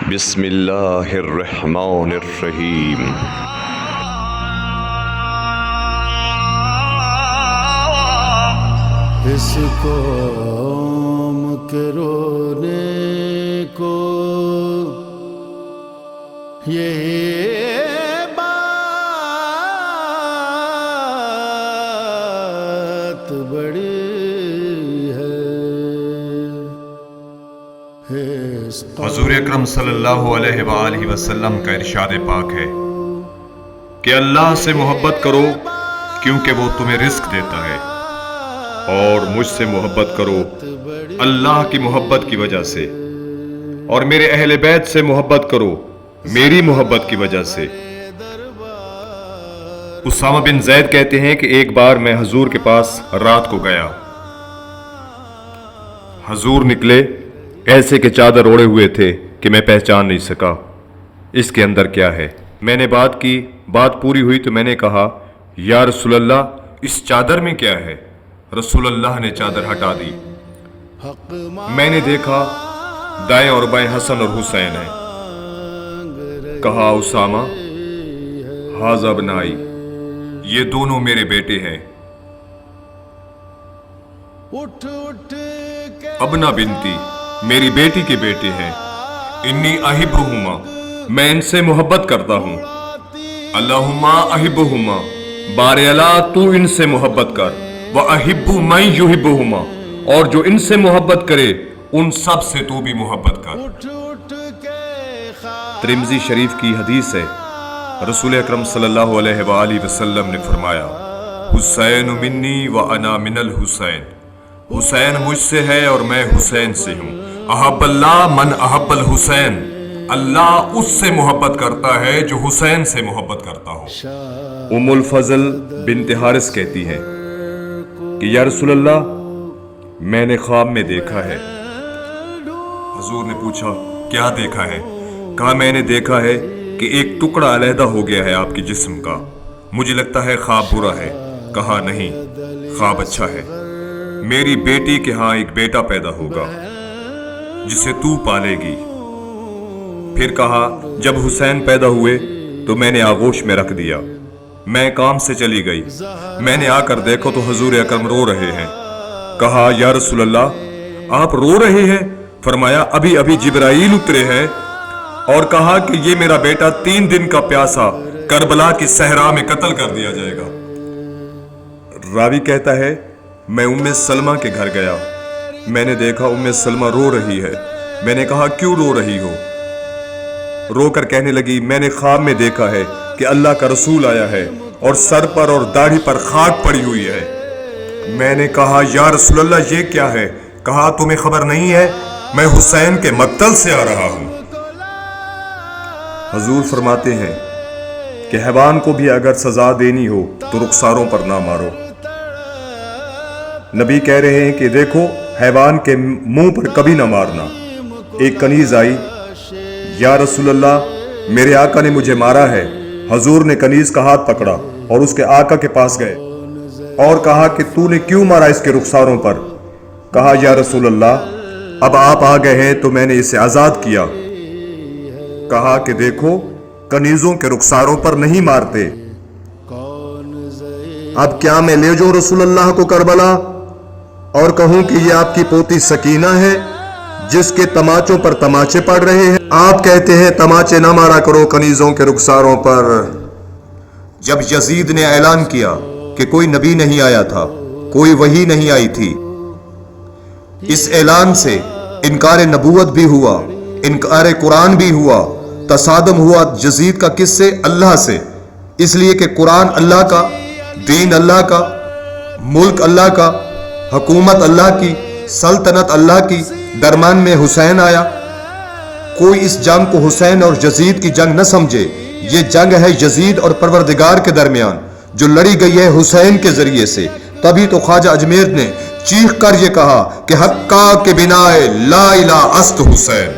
بسم اللہ الرحمن الرحیم۔ اس قوم کے رونے کو یہ بات بڑی ہے۔ حضور اکرم صلی اللہ علیہ وآلہ وسلم کا ارشاد پاک ہے کہ اللہ سے محبت کرو کیونکہ وہ تمہیں رزق دیتا ہے، اور مجھ سے محبت کرو اللہ کی محبت کی وجہ سے، اور میرے اہل بیت سے محبت کرو میری محبت کی وجہ سے۔ اسامہ بن زید کہتے ہیں کہ ایک بار میں حضور کے پاس رات کو گیا۔ حضور نکلے ایسے کہ چادر اوڑے ہوئے تھے کہ میں پہچان نہیں سکا اس کے اندر کیا ہے۔ میں نے بات کی، بات پوری ہوئی تو میں نے کہا یا رسول اللہ اس چادر میں کیا ہے؟ رسول اللہ نے چادر ہٹا دی۔ میں نے دیکھا دائیں اور بائیں حسن اور حسین ہیں۔ کہا اسامہ ھذا ابنائی، یہ دونوں میرے بیٹے ہیں۔ ابنا بنتی، میری بیٹی کے بیٹے ہیں۔ انی احبہما، میں ان سے محبت کرتا ہوں۔ اللہم احبہما، بار اللہ تو ان سے محبت کر۔ وَأَحِبُّ مَن يُحِبُّهُمَا، اور جو ان سے محبت کرے ان سب سے تو بھی محبت کر۔ ترمذی شریف کی حدیث ہے، رسول اکرم صلی اللہ علیہ وآلہ وسلم نے فرمایا حسین منی وَأَنَا مِنَ الْحُسَيْن، حسین مجھ سے ہے اور میں حسین سے ہوں۔ احب اللہ من احب الحسین، اللہ اس سے محبت کرتا ہے جو حسین سے محبت کرتا ہو۔ ام الفضل بنت حارث کہتی ہیں کہ یا رسول اللہ میں نے خواب میں دیکھا ہے۔ حضور نے پوچھا کیا دیکھا ہے؟ کہا میں نے دیکھا ہے کہ ایک ٹکڑا علیحدہ ہو گیا ہے آپ کے جسم کا، مجھے لگتا ہے خواب برا ہے۔ کہا نہیں، خواب اچھا ہے، میری بیٹی کے ہاں ایک بیٹا پیدا ہوگا جسے تو پالے گی۔ پھر کہا جب حسین پیدا ہوئے تو میں نے آغوش میں رکھ دیا، میں کام سے چلی گئی، میں نے آ کر دیکھو تو حضور اکرم رو رہے ہیں۔ کہا یا رسول اللہ آپ رو رہے ہیں؟ فرمایا ابھی ابھی جبرائیل اترے ہیں اور کہا کہ یہ میرا بیٹا 3 دن کا پیاسا کربلا کی صحرا میں قتل کر دیا جائے گا۔ راوی کہتا ہے میں ام سلمہ کے گھر گیا، میں نے دیکھا ام سلمہ رو رہی ہے۔ میں نے کہا کیوں رو رہی ہو؟ رو کر کہنے لگی میں نے خواب میں دیکھا ہے کہ اللہ کا رسول آیا ہے اور سر پر اور داڑھی پر خاک پڑی ہوئی ہے۔ میں نے کہا یا رسول اللہ یہ کیا ہے؟ کہا تمہیں خبر نہیں ہے میں حسین کے مقتل سے آ رہا ہوں۔ حضور فرماتے ہیں کہ حیوان کو بھی اگر سزا دینی ہو تو رخساروں پر نہ مارو۔ نبی کہہ رہے ہیں کہ دیکھو حیوان کے منہ پر کبھی نہ مارنا۔ ایک کنیز آئی، یا رسول اللہ میرے آقا نے مجھے مارا ہے۔ حضور نے کنیز کا ہاتھ پکڑا اور اس کے آقا کے پاس گئے اور کہا کہ تو نے کیوں مارا اس کے رخساروں پر؟ کہا یا رسول اللہ اب آپ آ گئے ہیں تو میں نے اسے آزاد کیا۔ کہا کہ دیکھو کنیزوں کے رخساروں پر نہیں مارتے۔ اب کیا میں لے جاؤں رسول اللہ کو کربلا اور کہوں کہ یہ آپ کی پوتی سکینہ ہے جس کے تماچوں پر تماچے پڑ رہے ہیں؟ آپ کہتے ہیں تماچے نہ مارا کرو کنیزوں کے رخساروں پر۔ جب یزید نے اعلان کیا کہ کوئی نبی نہیں آیا تھا، کوئی وحی نہیں آئی تھی، اس اعلان سے انکار نبوت بھی ہوا، انکار قرآن بھی ہوا، تصادم ہوا یزید کا کس سے؟ اللہ سے۔ اس لیے کہ قرآن اللہ کا، دین اللہ کا، ملک اللہ کا، حکومت اللہ کی، سلطنت اللہ کی، درمیان میں حسین آیا۔ کوئی اس جنگ کو حسین اور یزید کی جنگ نہ سمجھے، یہ جنگ ہے یزید اور پروردگار کے درمیان جو لڑی گئی ہے حسین کے ذریعے سے۔ تبھی تو خواجہ اجمیر نے چیخ کر یہ کہا کہ حقا کے بنائے لا الہ است حسین۔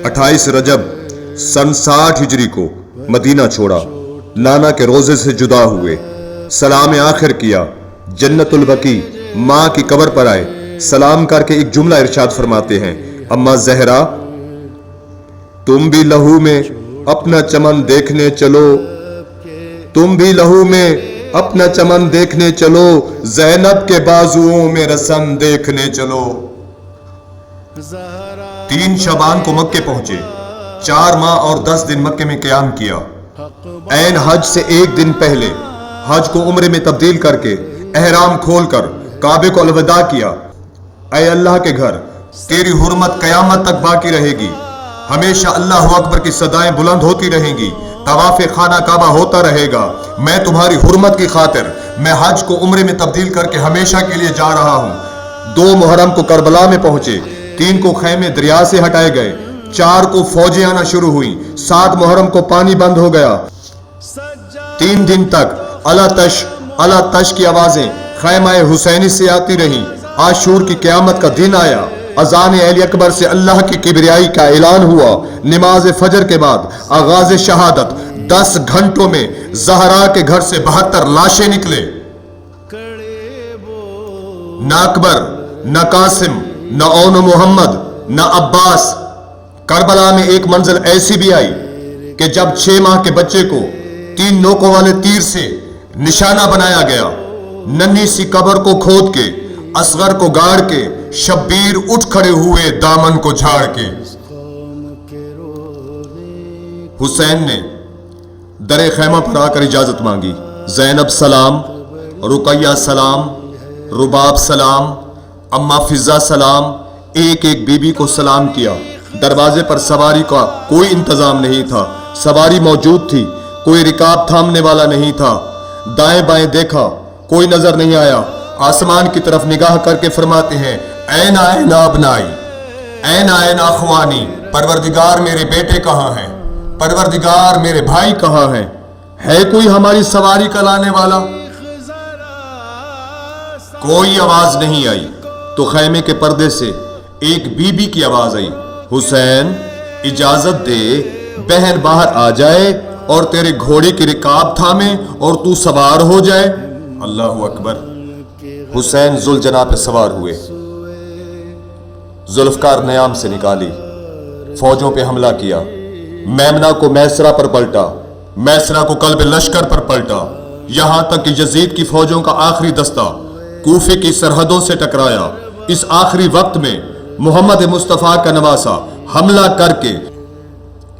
28 رجب سن 60 ہجری کو مدینہ چھوڑا، نانا کے روزے سے جدا ہوئے، سلام آخر کیا، جنت البقیع ماں کی قبر پر آئے، سلام کر کے ایک جملہ ارشاد فرماتے ہیں اما زہرا تم بھی لہو میں اپنا چمن دیکھنے چلو، تم بھی لہو میں اپنا چمن دیکھنے چلو، زینب کے بازوؤں میں رسن دیکھنے چلو۔ 3 شعبان کو مکے پہنچے، 4 ماہ اور 10 دن مکے میں قیام کیا۔ عین حج سے 1 دن پہلے حج کو عمرے میں تبدیل کر کے احرام کھول کر کعبے کو الوداع کیا۔ اے اللہ کے گھر، تیری حرمت قیامت تک باقی رہے گی، ہمیشہ اللہ اکبر کی صدائیں بلند ہوتی رہیں گی، طواف خانہ کعبہ ہوتا رہے گا۔ میں تمہاری حرمت کی خاطر میں حج کو عمرے میں تبدیل کر کے ہمیشہ کے لیے جا رہا ہوں۔ 2 محرم کو کربلا میں پہنچے، 3 کو خیمے دریا سے ہٹائے گئے، 4 کو فوجیں آنا شروع ہوئی، 7 محرم کو پانی بند ہو گیا۔ 3 دن تک اللہ تش کی آوازیں خیمہ حسینی سے آتی رہی۔ عاشور کی قیامت کا دن آیا، اذان علی اکبر سے اللہ کی کبریائی کا اعلان ہوا۔ نماز فجر کے بعد آغاز شہادت، 10 گھنٹوں میں زہرا کے گھر سے 72 لاشیں نکلے۔ نہ اکبر، نہ قاسم، نہ اون محمد، نہ عباس۔ کربلا میں ایک منزل ایسی بھی آئی کہ جب 6 ماہ کے بچے کو 3 نوکوں والے تیر سے نشانہ بنایا گیا، ننھی سی قبر کو کھود کے، اصغر کو گاڑ کے، شبیر اٹھ کھڑے ہوئے دامن کو جھاڑ کے۔ حسین نے در خیمہ پر آ کر اجازت مانگی۔ زینب سلام، رقیہ سلام، رباب سلام، اما فضہ سلام، ایک ایک بی بی کو سلام کیا۔ دروازے پر سواری کا کوئی انتظام نہیں تھا، سواری موجود تھی، کوئی رکاب تھامنے والا نہیں تھا۔ دائیں بائیں دیکھا، کوئی نظر نہیں آیا۔ آسمان کی طرف نگاہ کر کے فرماتے ہیں، این آئین ابنائی، این آئین اخوانی، پروردگار میرے بیٹے کہاں ہیں، پروردگار میرے بھائی کہاں ہیں، ہے کوئی ہماری سواری کا لانے والا؟ کوئی آواز نہیں آئی تو خیمے کے پردے سے ایک بی بی کی آواز آئی، حسین اجازت دے بہن باہر آ جائے اور تیرے گھوڑے کی رکاب تھامے اور تو سوار ہو جائے۔ اللہ اکبر۔ حسین ذوالجناح پہ سوار ہوئے، ذوالفقار نیام سے نکالی، فوجوں پہ حملہ کیا، میمنہ کو میسرہ پر پلٹا، میسرہ کو قلب لشکر پر پلٹا، یہاں تک کہ یزید کی فوجوں کا آخری دستہ کوفے کی سرحدوں سے ٹکرایا۔ اس آخری وقت میں محمد مصطفیٰ کا نواسہ حملہ کر کے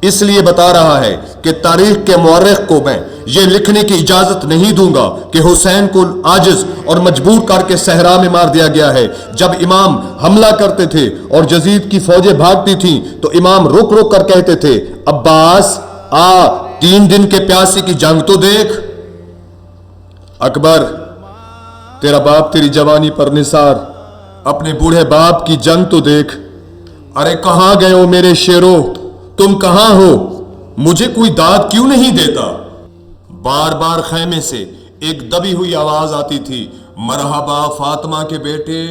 اس لیے بتا رہا ہے کہ تاریخ کے مورخ کو میں یہ لکھنے کی اجازت نہیں دوں گا کہ حسین کو عاجز اور مجبور کر کے صحرا میں مار دیا گیا ہے۔ جب امام حملہ کرتے تھے اور یزید کی فوجیں بھاگتی تھیں تو امام رک رک کر کہتے تھے، عباس آ 3 دن کے پیاسے کی جنگ تو دیکھ۔ اکبر تیرا باپ تیری جوانی پر نثار، اپنے بوڑھے باپ کی جنگ تو دیکھ۔ ارے کہاں گئے ہو میرے شیرو، تم کہاں ہو، مجھے کوئی داد کیوں نہیں دیتا؟ بار بار خیمے سے ایک دبی ہوئی آواز آتی تھی، مرحبا فاطمہ کے بیٹے،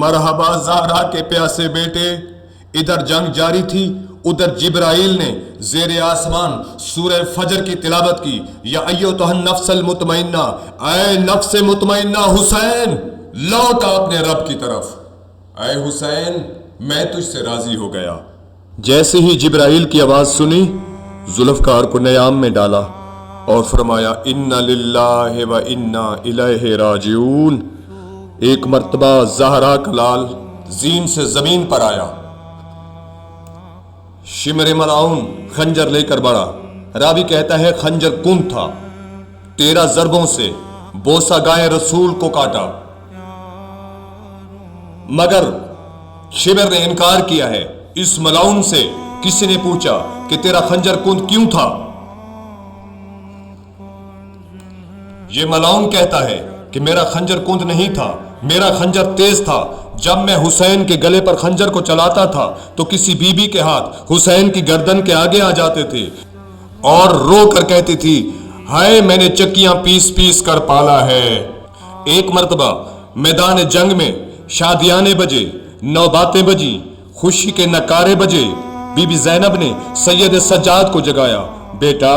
مرحبا زہرا کے پیاسے بیٹے۔ ادھر جنگ جاری تھی، ادھر جبرائیل نے زیر آسمان سورہ فجر کی تلاوت کی، یا ایتھا النفس المطمئنہ، اے نفس مطمئنہ حسین لوٹ اپنے رب کی طرف، اے حسین میں تجھ سے راضی ہو گیا۔ جیسے ہی جبرائیل کی آواز سنی، ذوالفقار کو نیام میں ڈالا اور فرمایا، انا للہ و انا الیہ راجعون۔ ایک مرتبہ زہرا کا لال زین سے زمین پر آیا، شمر ملعون خنجر لے کر بڑھا، راوی کہتا ہے خنجر کن تھا، 13 ضربوں سے بوسہ گائے رسول کو کاٹا، مگر شمر نے انکار کیا ہے۔ اس ملعون سے کسی نے پوچھا کہ تیرا خنجر کند کیوں تھا؟ یہ ملعون کہتا ہے کہ میرا خنجر کند نہیں تھا، میرا خنجر تیز تھا۔ جب میں حسین کے گلے پر خنجر کو چلاتا تھا تو کسی بی بی کے ہاتھ حسین کی گردن کے آگے آ جاتے تھے اور رو کر کہتی تھی، ہائے میں نے چکیاں پیس پیس کر پالا ہے۔ ایک مرتبہ میدان جنگ میں شادیانے بجے، نوباتیں بجی، خوشی کے نکارے بجے۔ بی بی زینب نے سید سجاد کو جگایا، بیٹا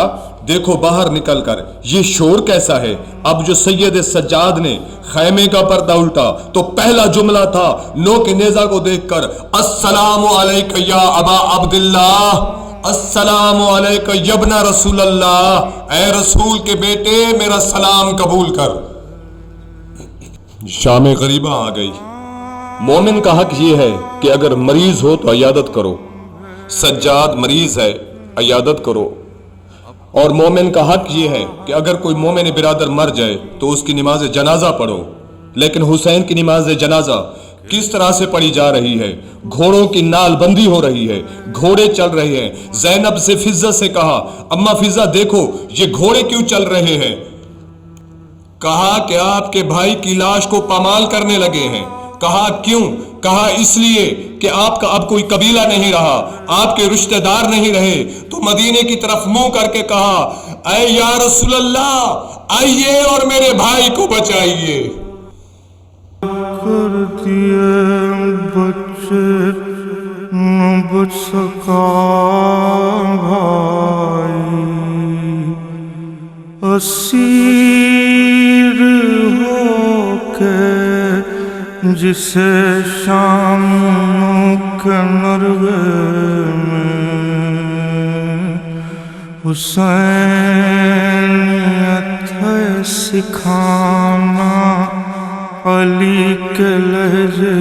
دیکھو باہر نکل کر یہ شور کیسا ہے۔ اب جو سید سجاد نے خیمے کا پردہ الٹا تو پہلا جملہ تھا نو کے نیزہ کو دیکھ کر السلام علیک یا ابا عبداللہ، السلام علیک یبن رسول اللہ، اے رسول کے بیٹے میرا سلام قبول کر۔ شام غریبہ آ گئی۔ مومن کا حق یہ ہے کہ اگر مریض ہو تو عیادت کرو، سجاد مریض ہے عیادت کرو، اور مومن کا حق یہ ہے کہ اگر کوئی مومن برادر مر جائے تو اس کی نماز جنازہ پڑھو۔ لیکن حسین کی نماز جنازہ کس طرح سے پڑھی جا رہی ہے؟ گھوڑوں کی نال بندی ہو رہی ہے، گھوڑے چل رہے ہیں۔ زینب سے فضہ سے کہا اما فضہ دیکھو یہ گھوڑے کیوں چل رہے ہیں؟ کہا کہ آپ کے بھائی کی لاش کو پامال کرنے لگے ہیں۔ کہا کیوں؟ کہا اس لیے کہ آپ کا اب کوئی قبیلہ نہیں رہا، آپ کے رشتہ دار نہیں رہے۔ تو مدینے کی طرف منہ کر کے کہا اے یا رسول اللہ آئیے اور میرے بھائی کو بچائیے۔ کر دیے بچے نہ بچ سکا بھائی، اسیر ہو کے جسے شام کے نرغے میں حسینیت ہے سکھانا علی کے لہجے